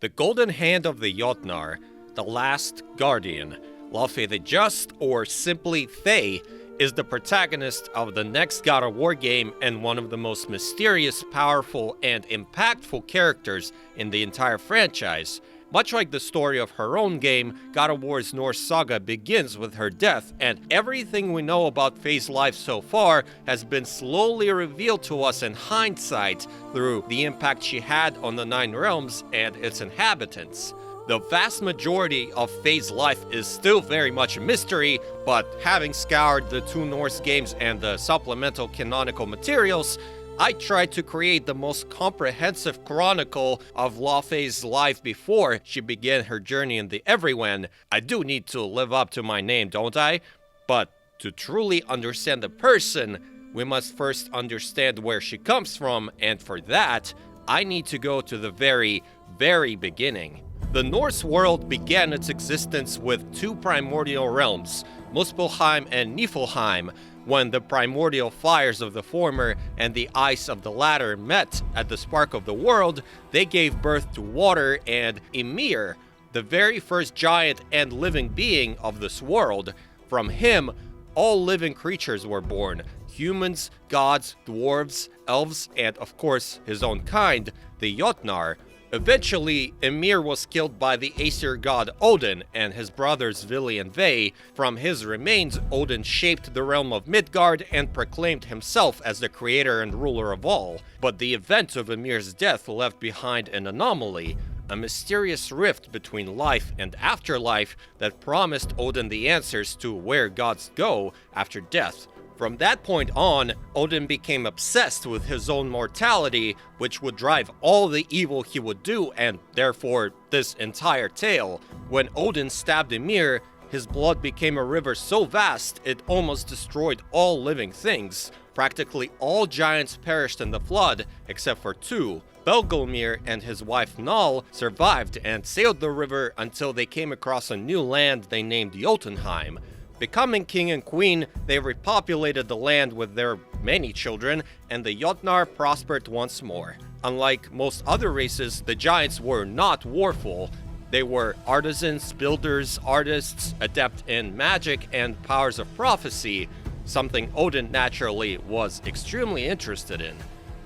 The Golden Hand of the Jotnar, the Last Guardian, Laufey the Just, or simply Faye, is the protagonist of the next God of War game and one of the most mysterious, powerful, and impactful characters in the entire franchise. Much like the story of her own game, God of War's Norse saga begins with her death, and everything we know about Faye's life so far has been slowly revealed to us in hindsight through the impact she had on the Nine Realms and its inhabitants. The vast majority of Faye's life is still very much a mystery, but having scoured the two Norse games and the supplemental canonical materials, I tried to create the most comprehensive chronicle of Laufey's life before she began her journey in the Everywhen. I do need to live up to my name, don't I? But to truly understand the person, we must first understand where she comes from, and for that, I need to go to the very, very beginning. The Norse world began its existence with two primordial realms, Muspelheim and Niflheim. When the primordial fires of the former and the ice of the latter met at the spark of the world, they gave birth to Water and Ymir, the very first giant and living being of this world. From him, all living creatures were born: humans, gods, dwarves, elves, and of course his own kind, the Jotnar. Eventually, Ymir was killed by the Aesir god Odin and his brothers Vili and Ve. From his remains, Odin shaped the realm of Midgard and proclaimed himself as the creator and ruler of all. But the event of Ymir's death left behind an anomaly, a mysterious rift between life and afterlife that promised Odin the answers to where gods go after death. From that point on, Odin became obsessed with his own mortality, which would drive all the evil he would do, and therefore this entire tale. When Odin stabbed Ymir, his blood became a river so vast it almost destroyed all living things. Practically all giants perished in the flood, except for two. Belgelmir and his wife Nal survived and sailed the river until they came across a new land they named Jotunheim. Becoming king and queen, they repopulated the land with their many children, and the Jotnar prospered once more. Unlike most other races, the giants were not warful. They were artisans, builders, artists, adept in magic and powers of prophecy, something Odin naturally was extremely interested in.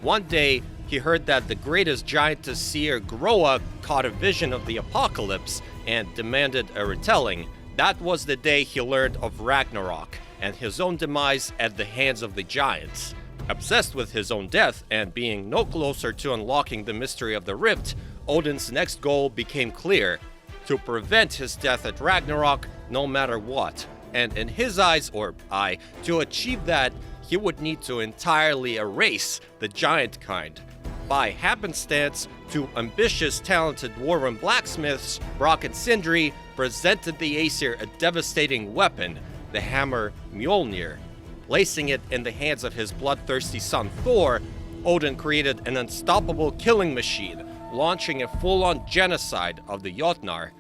One day, he heard that the greatest giantess seer Groa caught a vision of the apocalypse and demanded a retelling. That was the day he learned of Ragnarok and his own demise at the hands of the giants. Obsessed with his own death and being no closer to unlocking the mystery of the rift, Odin's next goal became clear: to prevent his death at Ragnarok no matter what. And in his eyes, or eye, to achieve that, he would need to entirely erase the giant kind. By happenstance, two ambitious, talented dwarven blacksmiths, Brock and Sindri, presented the Aesir a devastating weapon, the hammer Mjolnir. Placing it in the hands of his bloodthirsty son Thor, Odin created an unstoppable killing machine, launching a full-on genocide of the Jotnar.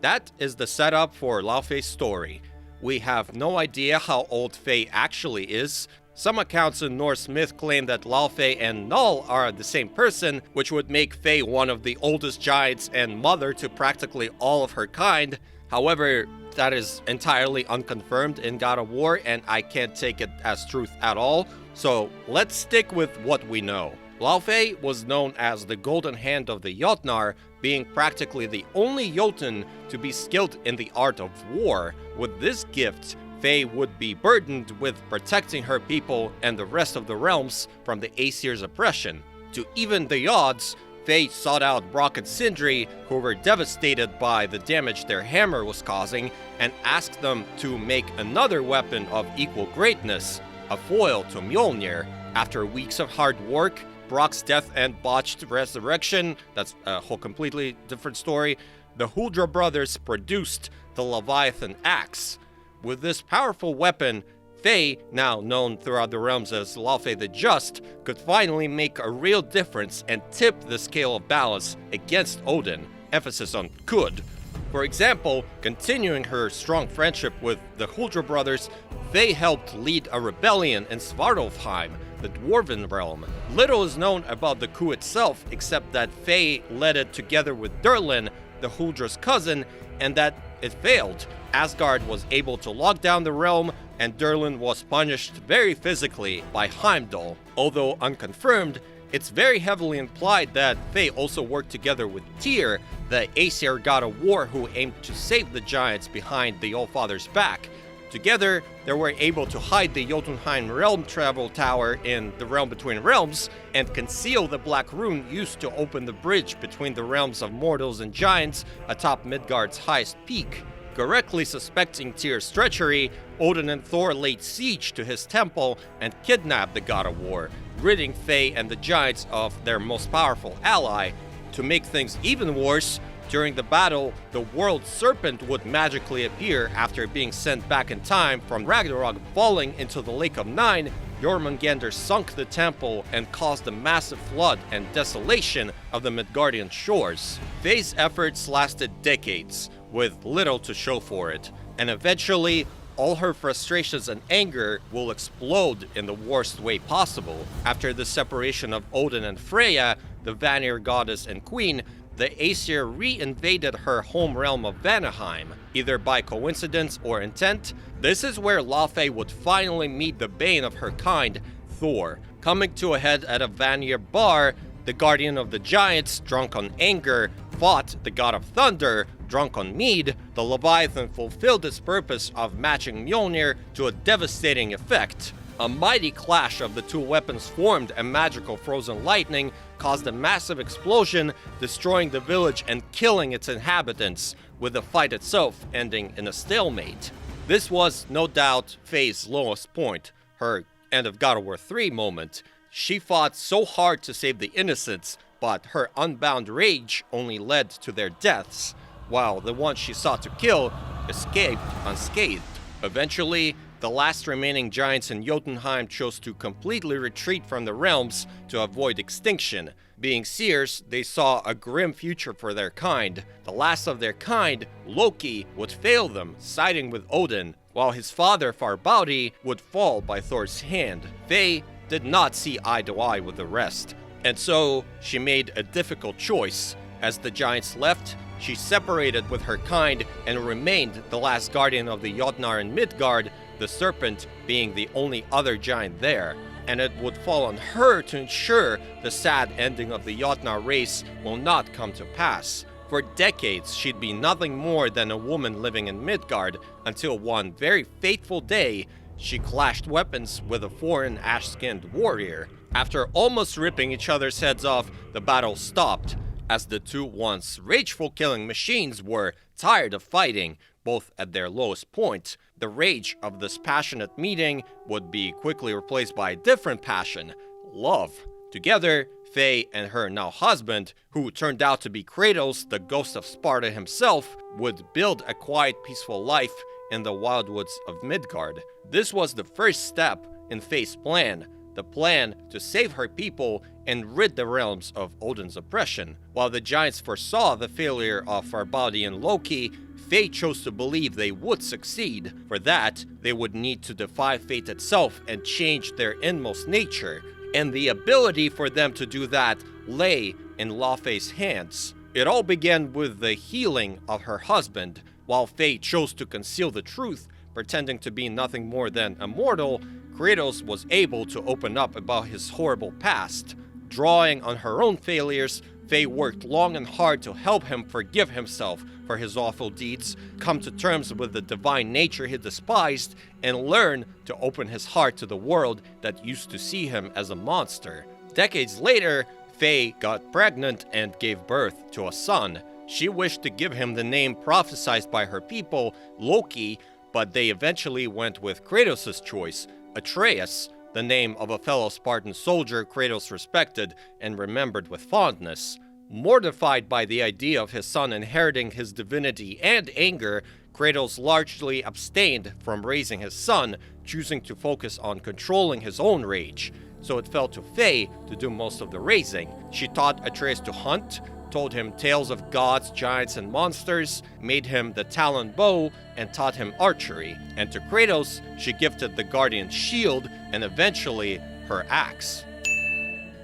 That is the setup for Laufey's story. We have no idea how old Faye actually is. Some accounts in Norse myth claim that Laufey and Null are the same person, which would make Faye one of the oldest giants and mother to practically all of her kind. However, that is entirely unconfirmed in God of War, and I can't take it as truth at all. So let's stick with what we know. Laufey was known as the Golden Hand of the Jotnar, being practically the only Jotun to be skilled in the art of war. With this gift, Faye would be burdened with protecting her people and the rest of the realms from the Aesir's oppression. To even the odds, Faye sought out Brock and Sindri, who were devastated by the damage their hammer was causing, and asked them to make another weapon of equal greatness, a foil to Mjolnir. After weeks of hard work, Brock's death and botched resurrection, that's a whole completely different story, the Huldra brothers produced the Leviathan Axe. With this powerful weapon, Faye, now known throughout the realms as Laufey the Just, could finally make a real difference and tip the scale of balance against Odin, emphasis on could. For example, continuing her strong friendship with the Huldra brothers, Faye helped lead a rebellion in Svartalfheim, the Dwarven realm. Little is known about the coup itself, except that Faye led it together with Durlin, the Huldra's cousin, and that it failed. Asgard was able to lock down the realm, and Durlin was punished very physically by Heimdall. Although unconfirmed, it's very heavily implied that Faye also worked together with Tyr, the Aesir god of war who aimed to save the giants behind the Allfather's back. Together, they were able to hide the Jotunheim realm travel tower in the Realm Between Realms and conceal the black rune used to open the bridge between the realms of mortals and giants atop Midgard's highest peak. Correctly suspecting Tyr's treachery, Odin and Thor laid siege to his temple and kidnapped the god of war, ridding Faye and the giants of their most powerful ally. To make things even worse, during the battle, the world serpent would magically appear after being sent back in time from Ragnarok. Falling into the Lake of Nine, Jormungandr sunk the temple and caused a massive flood and desolation of the Midgardian shores. Faye's efforts lasted decades, with little to show for it, and eventually, all her frustrations and anger will explode in the worst way possible. After the separation of Odin and Freya, the Vanir goddess and queen, the Aesir re-invaded her home realm of Vanaheim, either by coincidence or intent. This is where Laufey would finally meet the bane of her kind, Thor. Coming to a head at a Vanir bar, the guardian of the giants, drunk on anger, fought the god of thunder, drunk on mead. The Leviathan fulfilled its purpose of matching Mjolnir to a devastating effect. A mighty clash of the two weapons formed, and magical frozen lightning caused a massive explosion, destroying the village and killing its inhabitants, with the fight itself ending in a stalemate. This was, no doubt, Faye's lowest point, her end of God of War 3 moment. She fought so hard to save the innocents, but her unbound rage only led to their deaths, while the ones she sought to kill escaped unscathed. Eventually, the last remaining giants in Jotunheim chose to completely retreat from the realms to avoid extinction. Being seers, they saw a grim future for their kind. The last of their kind, Loki, would fail them, siding with Odin, while his father, Farbauti, would fall by Thor's hand. Faye did not see eye to eye with the rest, and so she made a difficult choice. As the giants left, she separated with her kind and remained the last guardian of the Jotnar in Midgard, the serpent being the only other giant there, and it would fall on her to ensure the sad ending of the Jotnar race will not come to pass. For decades, she'd be nothing more than a woman living in Midgard, until one very fateful day, she clashed weapons with a foreign ash-skinned warrior. After almost ripping each other's heads off, the battle stopped, as the two once rageful killing machines were tired of fighting, both at their lowest point. The rage of this passionate meeting would be quickly replaced by a different passion, love. Together, Faye and her now husband, who turned out to be Kratos, the ghost of Sparta himself, would build a quiet, peaceful life in the wildwoods of Midgard. This was the first step in Faye's plan, the plan to save her people and rid the realms of Odin's oppression. While the giants foresaw the failure of Farbauti and Loki, Faye chose to believe they would succeed. For that, they would need to defy fate itself and change their inmost nature, and the ability for them to do that lay in Laufey's hands. It all began with the healing of her husband. While Faye chose to conceal the truth, pretending to be nothing more than a mortal, Kratos was able to open up about his horrible past. Drawing on her own failures, Faye worked long and hard to help him forgive himself for his awful deeds, come to terms with the divine nature he despised, and learn to open his heart to the world that used to see him as a monster. Decades later, Faye got pregnant and gave birth to a son. She wished to give him the name prophesied by her people, Loki, but they eventually went with Kratos' choice, Atreus, the name of a fellow Spartan soldier Kratos respected and remembered with fondness. Mortified by the idea of his son inheriting his divinity and anger, Kratos largely abstained from raising his son, choosing to focus on controlling his own rage. So it fell to Faye to do most of the raising. She taught Atreus to hunt, told him tales of gods, giants, and monsters, made him the talon bow, and taught him archery. And to Kratos, she gifted the Guardian shield and eventually her axe.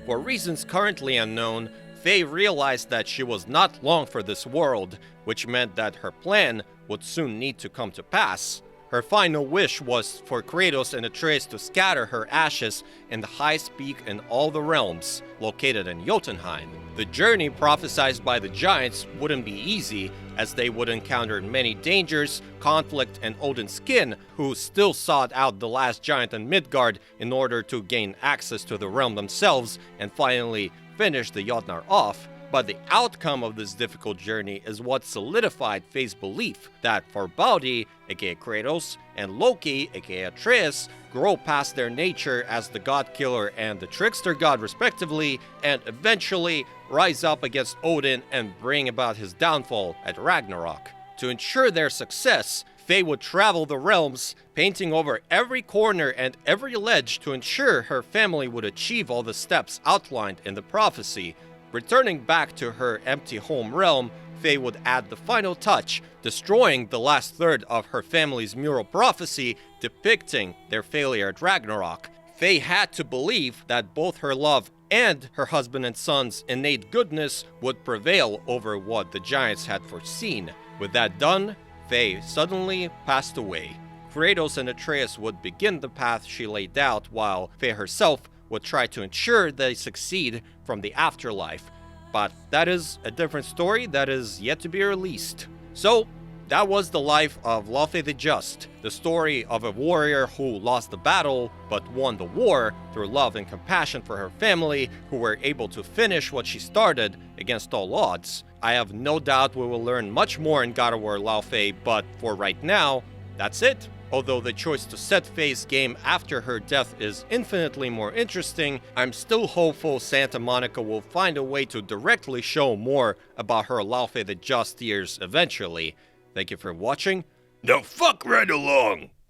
For reasons currently unknown, Faye realized that she was not long for this world, which meant that her plan would soon need to come to pass. Her final wish was for Kratos and Atreus to scatter her ashes in the highest peak in all the realms, located in Jotunheim. The journey prophesied by the giants wouldn't be easy, as they would encounter many dangers, conflict, and Odin's skin, who still sought out the last giant in Midgard in order to gain access to the realm themselves and finally finish the Jotnar off. But the outcome of this difficult journey is what solidified Faye's belief that Farbauti, aka Kratos, and Loki, aka Atreus, grow past their nature as the god killer and the trickster god respectively, and eventually rise up against Odin and bring about his downfall at Ragnarok. To ensure their success, Faye would travel the realms, painting over every corner and every ledge to ensure her family would achieve all the steps outlined in the prophecy. Returning back to her empty home realm, Faye would add the final touch, destroying the last third of her family's mural prophecy depicting their failure at Ragnarok. Faye had to believe that both her love and her husband and son's innate goodness would prevail over what the giants had foreseen. With that done, Faye suddenly passed away. Kratos and Atreus would begin the path she laid out, while Faye herself would try to ensure they succeed from the afterlife. But that is a different story that is yet to be released. So, that was the life of Laufey the Just, the story of a warrior who lost the battle but won the war through love and compassion for her family, who were able to finish what she started against all odds. I have no doubt we will learn much more in God of War Laufey, but for right now, that's it. Although the choice to set Faye's game after her death is infinitely more interesting, I'm still hopeful Santa Monica will find a way to directly show more about her Laufey the Just years eventually. Thank you for watching. Now fuck right along!